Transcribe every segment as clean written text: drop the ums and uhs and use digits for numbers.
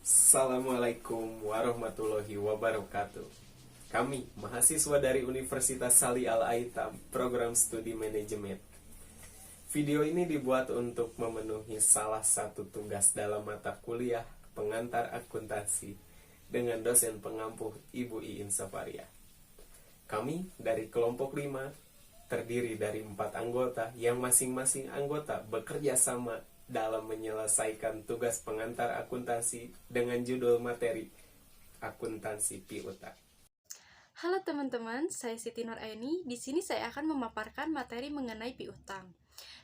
Assalamualaikum warahmatullahi wabarakatuh. Kami, mahasiswa dari Universitas Sali Al-Aitam, program studi manajemen. Video ini dibuat untuk memenuhi salah satu tugas dalam mata kuliah pengantar akuntansi dengan dosen pengampu Ibu Iin Safaria. Kami dari kelompok 5 terdiri dari 4 anggota yang masing-masing anggota bekerja sama dalam menyelesaikan tugas pengantar akuntansi dengan judul materi akuntansi piutang. Halo teman-teman, saya Siti Nur Aini. Di sini saya akan memaparkan materi mengenai piutang.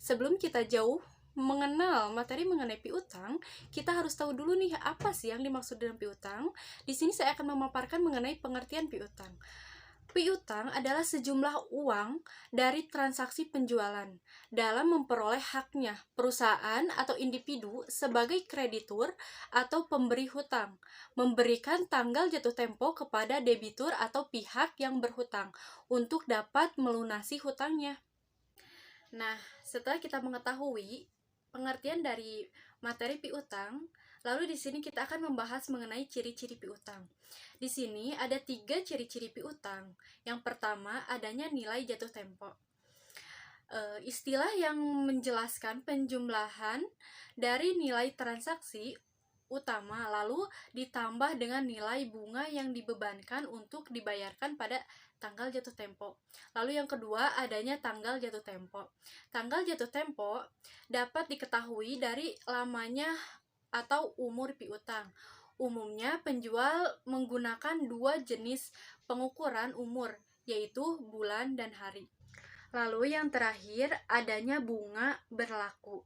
Sebelum kita jauh mengenal materi mengenai piutang, kita harus tahu dulu nih apa sih yang dimaksud dengan piutang. Di sini saya akan memaparkan mengenai pengertian piutang. Piutang adalah sejumlah uang dari transaksi penjualan dalam memperoleh haknya perusahaan atau individu sebagai kreditur atau pemberi hutang, memberikan tanggal jatuh tempo kepada debitur atau pihak yang berhutang untuk dapat melunasi hutangnya. Nah, setelah kita mengetahui pengertian dari materi piutang, lalu di sini kita akan membahas mengenai ciri-ciri piutang. Di sini ada 3 ciri-ciri piutang. Yang pertama, adanya nilai jatuh tempo. Istilah yang menjelaskan penjumlahan dari nilai transaksi utama lalu ditambah dengan nilai bunga yang dibebankan untuk dibayarkan pada tanggal jatuh tempo. Lalu yang kedua, adanya tanggal jatuh tempo. Tanggal jatuh tempo dapat diketahui dari lamanya atau umur piutang. Umumnya penjual menggunakan 2 jenis pengukuran umur, yaitu bulan dan hari. Lalu yang terakhir, adanya bunga berlaku.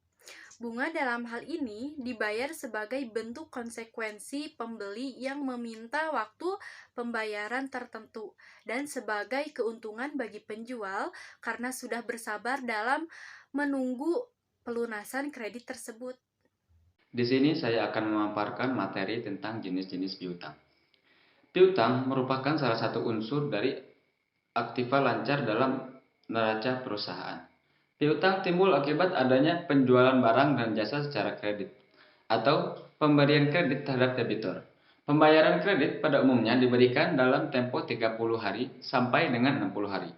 Bunga dalam hal ini dibayar sebagai bentuk konsekuensi pembeli yang meminta waktu pembayaran tertentu dan sebagai keuntungan bagi penjual karena sudah bersabar dalam menunggu pelunasan kredit tersebut. Di sini saya akan memaparkan materi tentang jenis-jenis piutang. Piutang merupakan salah satu unsur dari aktiva lancar dalam neraca perusahaan. Piutang timbul akibat adanya penjualan barang dan jasa secara kredit atau pemberian kredit terhadap debitur. Pembayaran kredit pada umumnya diberikan dalam tempo 30 hari sampai dengan 60 hari.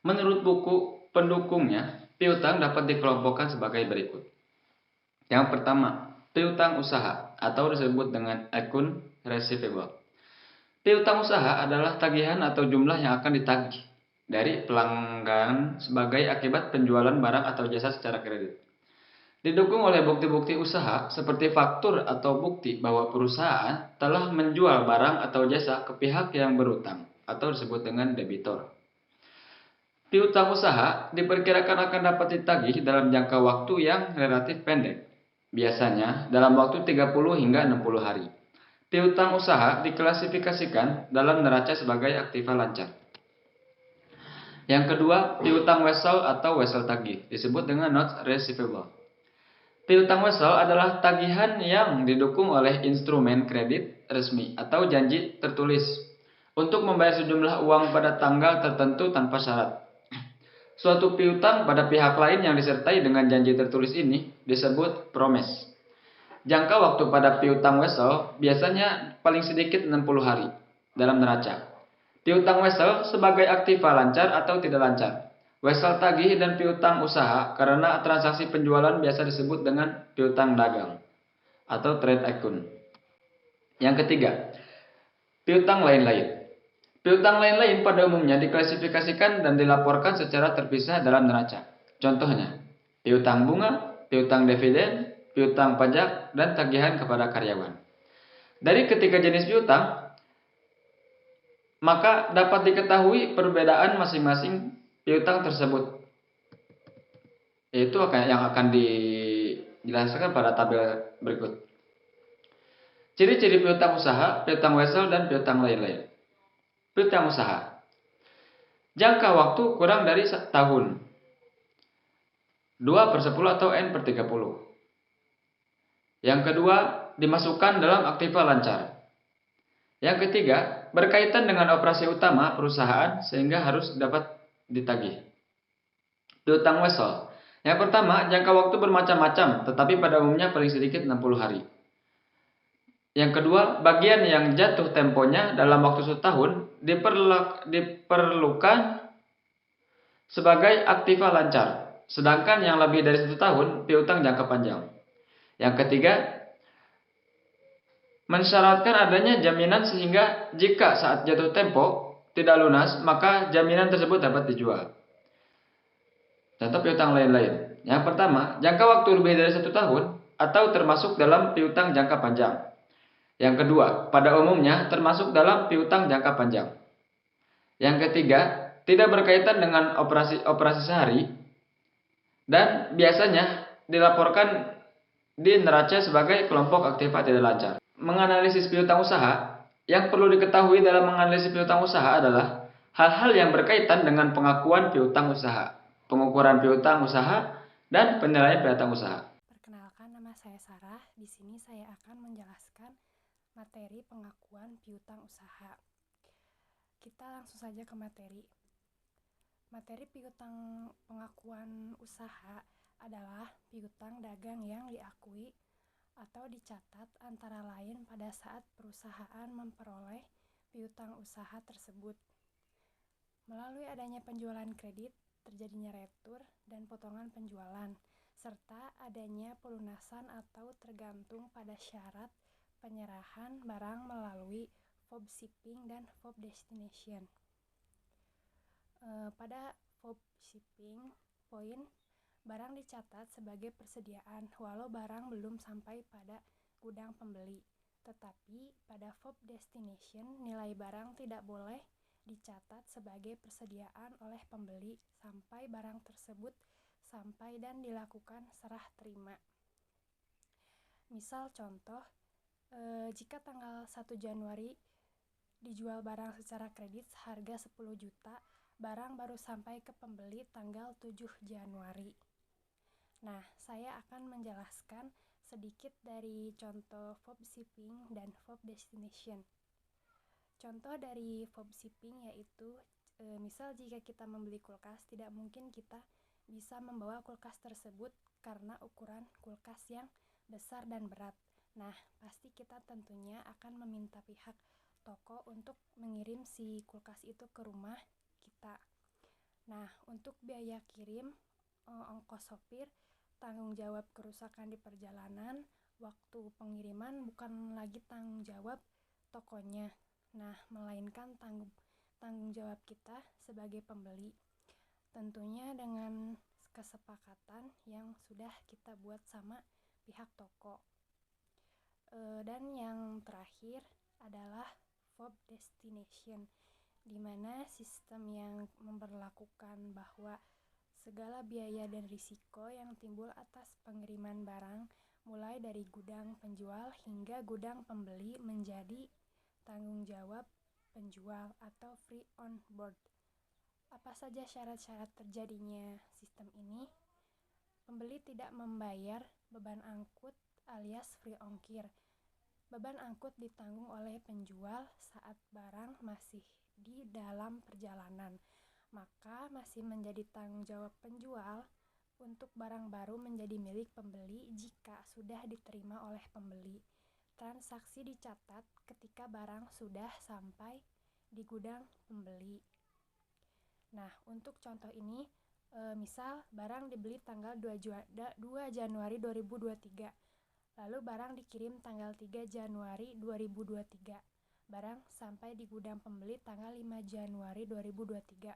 Menurut buku pendukungnya, piutang dapat dikelompokkan sebagai berikut. Yang pertama, piutang usaha atau disebut dengan account receivable. Piutang usaha adalah tagihan atau jumlah yang akan ditagih dari pelanggan sebagai akibat penjualan barang atau jasa secara kredit. Didukung oleh bukti-bukti usaha seperti faktur atau bukti bahwa perusahaan telah menjual barang atau jasa ke pihak yang berutang atau disebut dengan debitor. Piutang usaha diperkirakan akan dapat ditagih dalam jangka waktu yang relatif pendek, biasanya dalam waktu 30 hingga 60 hari. Piutang usaha diklasifikasikan dalam neraca sebagai aktiva lancar. Yang kedua, piutang wesel atau wesel tagih, disebut dengan notes receivable. Piutang wesel adalah tagihan yang didukung oleh instrumen kredit resmi atau janji tertulis untuk membayar sejumlah uang pada tanggal tertentu tanpa syarat. Suatu piutang pada pihak lain yang disertai dengan janji tertulis ini disebut promise. Jangka waktu pada piutang wesel biasanya paling sedikit 60 hari dalam neraca. Piutang wesel sebagai aktiva lancar atau tidak lancar. Wesel tagih dan piutang usaha karena transaksi penjualan biasa disebut dengan piutang dagang atau trade account. Yang ketiga, piutang lain-lain. Piutang lain-lain pada umumnya diklasifikasikan dan dilaporkan secara terpisah dalam neraca. Contohnya, piutang bunga, piutang dividen, piutang pajak, dan tagihan kepada karyawan. Dari ketiga jenis piutang, maka dapat diketahui perbedaan masing-masing piutang tersebut. Yaitu yang akan dijelaskan pada tabel berikut. Ciri-ciri piutang usaha, piutang wesel, dan piutang lain-lain. Piutang usaha. Jangka waktu kurang dari tahun. 2/10 atau N/30. Yang kedua, dimasukkan dalam aktiva lancar. Yang ketiga, berkaitan dengan operasi utama perusahaan sehingga harus dapat ditagih. Piutang wesel. Yang pertama, jangka waktu bermacam-macam, tetapi pada umumnya paling sedikit 60 hari. Yang kedua, bagian yang jatuh temponya dalam waktu 1 tahun diperlukan sebagai aktiva lancar, sedangkan yang lebih dari 1 tahun piutang jangka panjang. Yang ketiga, mensyaratkan adanya jaminan sehingga jika saat jatuh tempo tidak lunas, maka jaminan tersebut dapat dijual. Contoh piutang lain-lain. Yang pertama, jangka waktu lebih dari 1 tahun atau termasuk dalam piutang jangka panjang. Yang kedua, pada umumnya termasuk dalam piutang jangka panjang. Yang ketiga, tidak berkaitan dengan operasi sehari dan biasanya dilaporkan di neraca sebagai kelompok aktiva tidak lancar. Menganalisis piutang usaha, yang perlu diketahui dalam menganalisis piutang usaha adalah hal-hal yang berkaitan dengan pengakuan piutang usaha, pengukuran piutang usaha, dan penilaian piutang usaha. Perkenalkan, nama saya Sarah. Di sini saya akan menjelaskan materi pengakuan piutang usaha. Kita langsung saja ke materi. Materi piutang pengakuan usaha adalah piutang dagang yang diakui atau dicatat antara lain pada saat perusahaan memperoleh piutang usaha tersebut. Melalui adanya penjualan kredit, terjadinya retur dan potongan penjualan, serta adanya pelunasan atau tergantung pada syarat penyerahan barang melalui FOB shipping dan FOB destination. Pada FOB shipping point, barang dicatat sebagai persediaan walau barang belum sampai pada gudang pembeli. Tetapi pada FOB destination, nilai barang tidak boleh dicatat sebagai persediaan oleh pembeli sampai barang tersebut sampai dan dilakukan serah terima. Misal contoh, jika tanggal 1 Januari dijual barang secara kredit seharga 10 juta, barang baru sampai ke pembeli tanggal 7 Januari. Nah, saya akan menjelaskan sedikit dari contoh FOB shipping dan FOB destination. Contoh dari FOB shipping yaitu, misal jika kita membeli kulkas, tidak mungkin kita bisa membawa kulkas tersebut karena ukuran kulkas yang besar dan berat. Nah, pasti kita tentunya akan meminta pihak toko untuk mengirim si kulkas itu ke rumah kita. Nah, untuk biaya kirim, ongkos sopir, tanggung jawab kerusakan di perjalanan, waktu pengiriman bukan lagi tanggung jawab tokonya. Nah, melainkan tanggung jawab kita sebagai pembeli. Tentunya dengan kesepakatan yang sudah kita buat sama pihak toko. Dan yang terakhir adalah FOB destination, di mana sistem yang memberlakukan bahwa segala biaya dan risiko yang timbul atas pengiriman barang mulai dari gudang penjual hingga gudang pembeli menjadi tanggung jawab penjual atau free on board. Apa saja syarat-syarat terjadinya sistem ini? Pembeli tidak membayar beban angkut alias free ongkir. Beban angkut ditanggung oleh penjual saat barang masih di dalam perjalanan, maka masih menjadi tanggung jawab penjual untuk barang baru menjadi milik pembeli jika sudah diterima oleh pembeli. Transaksi dicatat ketika barang sudah sampai di gudang pembeli. Nah, untuk contoh ini, misal barang dibeli tanggal 2 Januari 2023. Lalu barang dikirim tanggal 3 Januari 2023. Barang sampai di gudang pembeli tanggal 5 Januari 2023.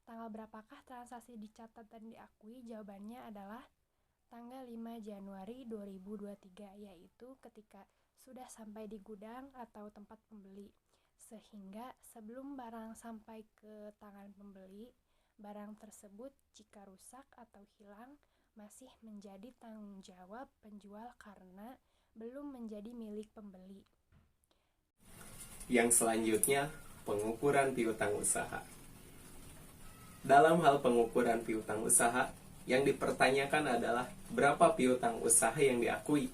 Tanggal berapakah transaksi dicatat dan diakui? Jawabannya adalah tanggal 5 Januari 2023, yaitu ketika sudah sampai di gudang atau tempat pembeli. Sehingga sebelum barang sampai ke tangan pembeli, barang tersebut jika rusak atau hilang masih menjadi tanggung jawab penjual karena belum menjadi milik pembeli. Yang selanjutnya, pengukuran piutang usaha. Dalam hal pengukuran piutang usaha, yang dipertanyakan adalah berapa piutang usaha yang diakui.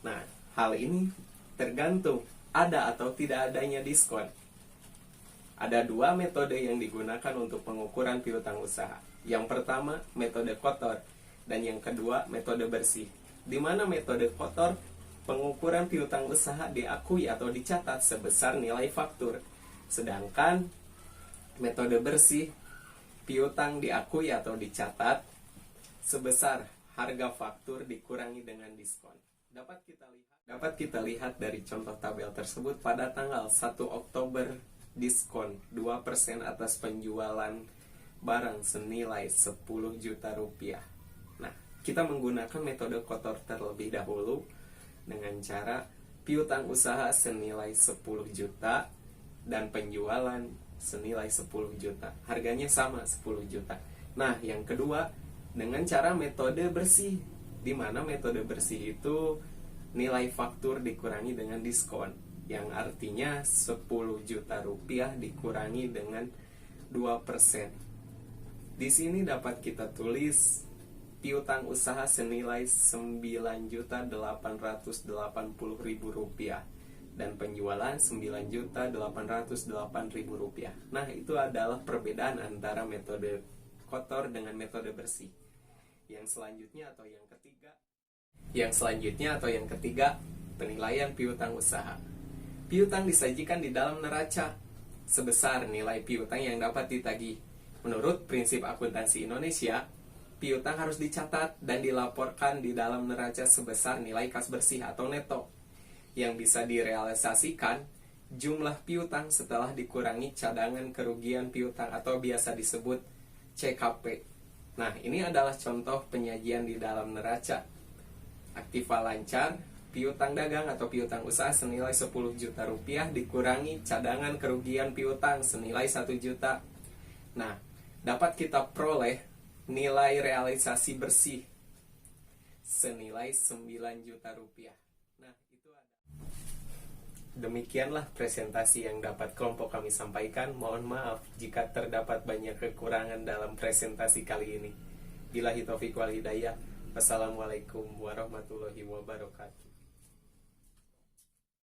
Nah, hal ini tergantung ada atau tidak adanya diskon. Ada 2 metode yang digunakan untuk pengukuran piutang usaha. Yang pertama, metode kotor, dan yang kedua, metode bersih. Di mana metode kotor pengukuran piutang usaha diakui atau dicatat sebesar nilai faktur. Sedangkan metode bersih, piutang diakui atau dicatat sebesar harga faktur dikurangi dengan diskon. Dapat kita lihat dari contoh tabel tersebut pada tanggal 1 Oktober diskon 2% atas penjualan barang senilai 10 juta rupiah. Nah, kita menggunakan metode kotor terlebih dahulu dengan cara piutang usaha senilai 10 juta dan penjualan senilai 10 juta. Harganya sama 10 juta. Nah, yang kedua dengan cara metode bersih, di mana metode bersih itu nilai faktur dikurangi dengan diskon, yang artinya 10 juta rupiah dikurangi dengan 2%. Di sini dapat kita tulis piutang usaha senilai 9.880.000 rupiah dan penjualan 9.808.000 rupiah. Nah, itu adalah perbedaan antara metode kotor dengan metode bersih. Yang selanjutnya atau yang ketiga, penilaian piutang usaha. Piutang disajikan di dalam neraca sebesar nilai piutang yang dapat ditagih. Menurut prinsip akuntansi Indonesia, piutang harus dicatat dan dilaporkan di dalam neraca sebesar nilai kas bersih atau neto, yang bisa direalisasikan jumlah piutang setelah dikurangi cadangan kerugian piutang atau biasa disebut CKP. Nah, ini adalah contoh penyajian di dalam neraca. Aktiva lancar, piutang dagang atau piutang usaha senilai 10 juta rupiah dikurangi cadangan kerugian piutang senilai 1 juta. Nah, dapat kita peroleh nilai realisasi bersih senilai 9 juta rupiah. Nah, itu ada. Demikianlah presentasi yang dapat kelompok kami sampaikan. Mohon maaf jika terdapat banyak kekurangan dalam presentasi kali ini. Billahi taufiq wal hidayah. Wassalamualaikum warahmatullahi wabarakatuh.